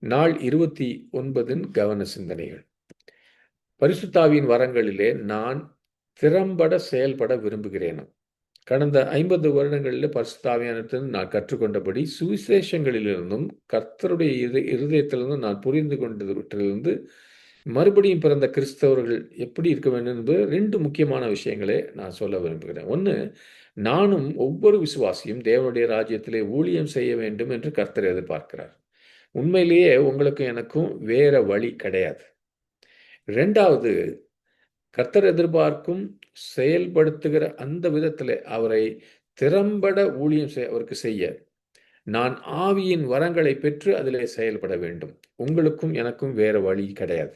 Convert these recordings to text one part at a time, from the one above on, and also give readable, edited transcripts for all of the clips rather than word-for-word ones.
நாள் 29 கவன சிந்தனைகள். பரிசுத்தாவியின் வரங்களிலே நான் திறம்பட செயல்பட விரும்புகிறேன். கடந்த 50 வருடங்களில் பரிசுத்தாவியானத்திலிருந்து நான் கற்றுக்கொண்டபடி சுவிசேஷங்களிலிருந்தும் கர்த்தருடைய இருதயத்திலிருந்தும் நான் புரிந்து கொண்டவற்றிலிருந்து மறுபடியும் பிறந்த கிறிஸ்தவர்கள் எப்படி இருக்க வேண்டும் என்பது 2 முக்கியமான விஷயங்களை நான் சொல்ல விரும்புகிறேன். ஒன்று, நானும் ஒவ்வொரு விசுவாசியும் தேவனுடைய ராஜ்யத்திலே ஊழியம் செய்ய வேண்டும் என்று கர்த்தர் எதிர்பார்க்கிறார். உண்மையிலேயே உங்களுக்கும் எனக்கும் வேற வழி கிடையாது. 2வது, கர்த்தர் எதிர்பார்க்கும் செயல்படுத்துகிற அந்த விதத்தில் அவரை திறம்பட ஊழியம் அவருக்கு செய்ய நான் ஆவியின் வரங்களை பெற்று அதிலே செயல்பட வேண்டும். உங்களுக்கும் எனக்கும் வேற வழி கிடையாது.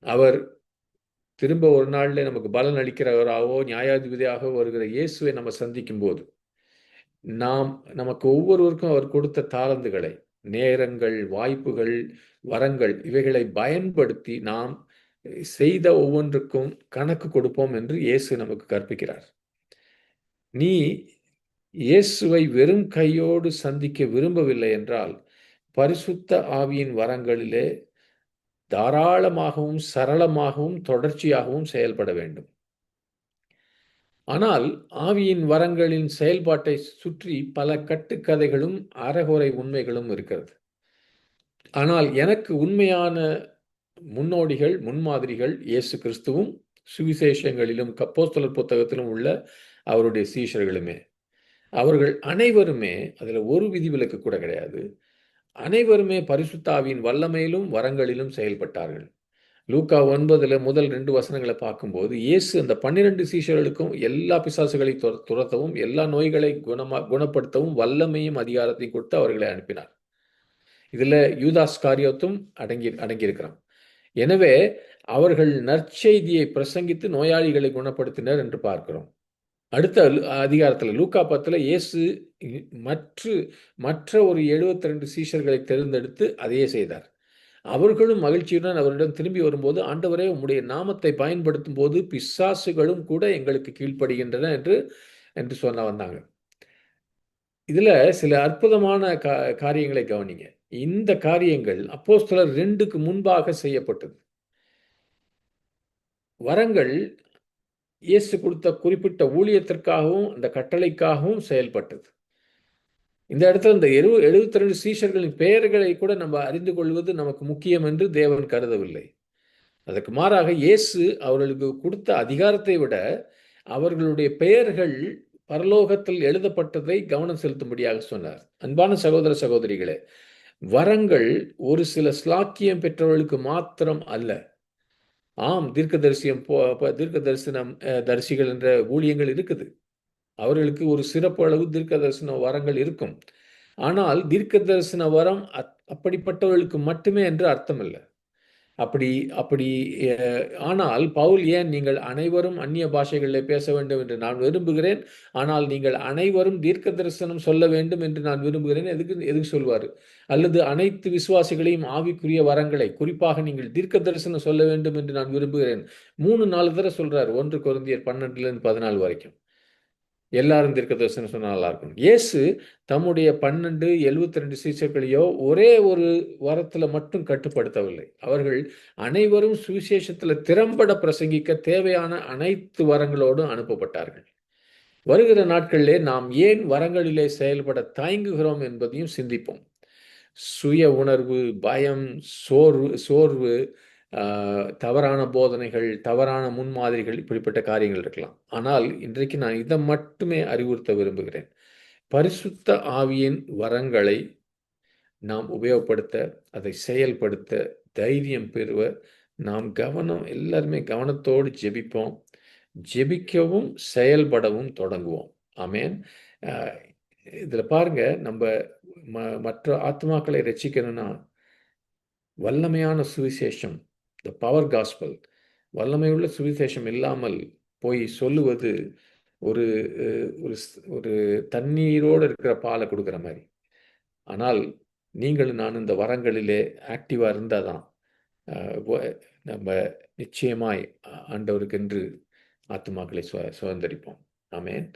அவர் திரும்ப ஒரு நாளில் நமக்கு பலன் அளிக்கிறவராகவோ நியாயாதிபதியாக வருகிற இயேசுவை நம்ம சந்திக்கும் போது நமக்கு ஒவ்வொருவருக்கும் அவர் கொடுத்த தாளந்துகளை, நேரங்கள், வாய்ப்புகள், வரங்கள் இவைகளை பயன்படுத்தி நாம் செய்த ஒவ்வொன்றுக்கும் கணக்கு கொடுப்போம் என்று இயேசு நமக்கு கற்பிக்கிறார். நீ இயேசுவை வெறும் கையோடு சந்திக்க விரும்பவில்லை என்றால் பரிசுத்த ஆவியின் வரங்களிலே தாராளமாகவும் சரளமாகவும் தொடர்ச்சியாகவும் செயல்பட வேண்டும். ஆனால் ஆவியின் வரங்களின் செயல்பாட்டை சுற்றி பல கட்டுக்கதைகளும் அறகுறை உண்மைகளும் இருக்கிறது. ஆனால் எனக்கு உண்மையான முன்னோடிகள், முன்மாதிரிகள் இயேசு கிறிஸ்துவும் சுவிசேஷங்களிலும் அப்போஸ்தலர் புத்தகத்திலும் உள்ள அவருடைய சீஷர்களுமே. அவர்கள் அனைவருமே, அதில் ஒரு விதிவிலக்கு கூட கிடையாது, அனைவருமே பரிசுத்த ஆவியின் வல்லமையிலும் வரங்களிலும் செயல்பட்டார்கள். லூக்கா 9 முதல் 2 வசனங்களை பார்க்கும்போது இயேசு அந்த 12 சீஷர்களுக்கும் எல்லா பிசாசுகளை துரத்தவும் எல்லா நோய்களை குணப்படுத்தவும் வல்லமையும் அதிகாரத்தையும் கொடுத்து அவர்களை அனுப்பினார். இதில் யூதாஸ் காரியோத்தும் அடங்கியிருக்கிறான். எனவே அவர்கள் நற்செய்தியை பிரசங்கித்து நோயாளிகளை குணப்படுத்தினர் என்று பார்க்கிறோம். அடுத்த அதிகாரத்தில் லூக்கா 10 இயேசு மற்ற ஒரு 72 சீஷர்களை தேர்ந்தெடுத்து அதையே செய்தார். அவர்களும் மகிழ்ச்சியுடன் அவரிடம் திரும்பி வரும்போது, ஆண்டவரே, உம்முடைய நாமத்தை பயன்படுத்தும் போது பிசாசுகளும் கூட எங்களுக்கு கீழ்ப்படுகின்றன என்று சொன்ன வந்தாங்க. இதுல சில அற்புதமான காரியங்களை கவனிங்க. இந்த காரியங்கள் அப்போஸ்தலர் 2க்கு முன்பாக செய்யப்பட்டது. வரங்கள் இயேசு கொடுத்த குறிப்பிட்ட ஊழியத்திற்காகவும் அந்த கட்டளைக்காகவும் செயல்பட்டது. இந்த இடத்துல இந்த 72 சீஷர்களின் பெயர்களை கூட நம்ம அறிந்து கொள்வது நமக்கு முக்கியம் என்று தேவன் கருதவில்லை. அதற்கு மாறாக இயேசு அவர்களுக்கு கொடுத்த அதிகாரத்தை விட அவர்களுடைய பெயர்கள் பரலோகத்தில் எழுதப்பட்டதை கவனம் செலுத்தும்படியாக சொன்னார். அன்பான சகோதர சகோதரிகளே, வரங்கள் ஒரு சில ஸ்லாக்கியம் பெற்றவர்களுக்கு மாத்திரம் அல்ல. ஆம், தீர்க்க தரிசனம் தரிசிகள் என்ற ஊழியங்கள் இருக்குது. அவர்களுக்கு ஒரு சிறப்பு அளவு தீர்க்க தரிசன வரங்கள் இருக்கும். ஆனால் தீர்க்க தரிசன வரம் அப்படிப்பட்டவர்களுக்கு மட்டுமே என்று அர்த்தம் இல்லை. அப்படி ஆனால் பவுல் ஏன் நீங்கள் அனைவரும் அந்நிய பாஷைகளில் பேச வேண்டும் என்று நான் விரும்புகிறேன், ஆனால் நீங்கள் அனைவரும் தீர்க்க தரிசனம் சொல்ல வேண்டும் என்று நான் விரும்புகிறேன் எதுக்கு சொல்வார்? அல்லது அனைத்து விசுவாசிகளையும் ஆவிக்குரிய வரங்களை, குறிப்பாக நீங்கள் தீர்க்க தரிசனம் சொல்ல வேண்டும் என்று நான் விரும்புகிறேன் 3-4 தடவை சொல்றார். 1 கொரிந்தியர் 12-14 வரைக்கும். எல்லாரும் தீர்க்க தரிசனம் சொன்னா நல்லா இருக்கும். இயேசு தம்முடைய 12 72 சீஷர்களையோ ஒரே ஒரு வரத்துல மட்டும் கட்டுப்படுத்தவில்லை. அவர்கள் அனைவரும் சுவிசேஷத்துல திறம்பட பிரசங்கிக்க தேவையான அனைத்து வரங்களோடும் அனுப்பப்பட்டார்கள். வருகிற நாட்களிலே நாம் ஏன் வரங்களிலே செயல்பட தயங்குகிறோம் என்பதையும் சிந்திப்போம். சுய உணர்வு, பயம், சோர்வு, தவறான போதனைகள், தவறான முன்மாதிரிகள், இப்படிப்பட்ட காரியங்கள் இருக்கலாம். ஆனால் இன்றைக்கு நான் இதை மட்டுமே அறிவுறுத்த விரும்புகிறேன். பரிசுத்த ஆவியின் வரங்களை நாம் உபயோகப்படுத்த, அதை செயல்படுத்த தைரியம் பெறுவ நாம் எல்லாருமே கவனத்தோடு ஜெபிப்போம். ஜெபிக்கவும் செயல்படவும் தொடங்குவோம். ஆமேன். இதில் பாருங்க, நம்ம மற்ற ஆத்மாக்களை ரட்சிக்கணும்னா வல்லமையான சுவிசேஷம், த பவர் காஸ்பல், வல்லமையுள்ள சுவிசேஷம் இல்லாமல் போய் சொல்லுவது ஒரு ஒரு தண்ணீரோடு இருக்கிற பாலை கொடுக்குற மாதிரி. ஆனால் நீங்களும் நான் இந்த வரங்களிலே ஆக்டிவாக இருந்தால் தான் நம்ம நிச்சயமாய் ஆண்டவருக்கென்று ஆத்துமாக்களை சுதந்திரிப்போம். ஆமென்.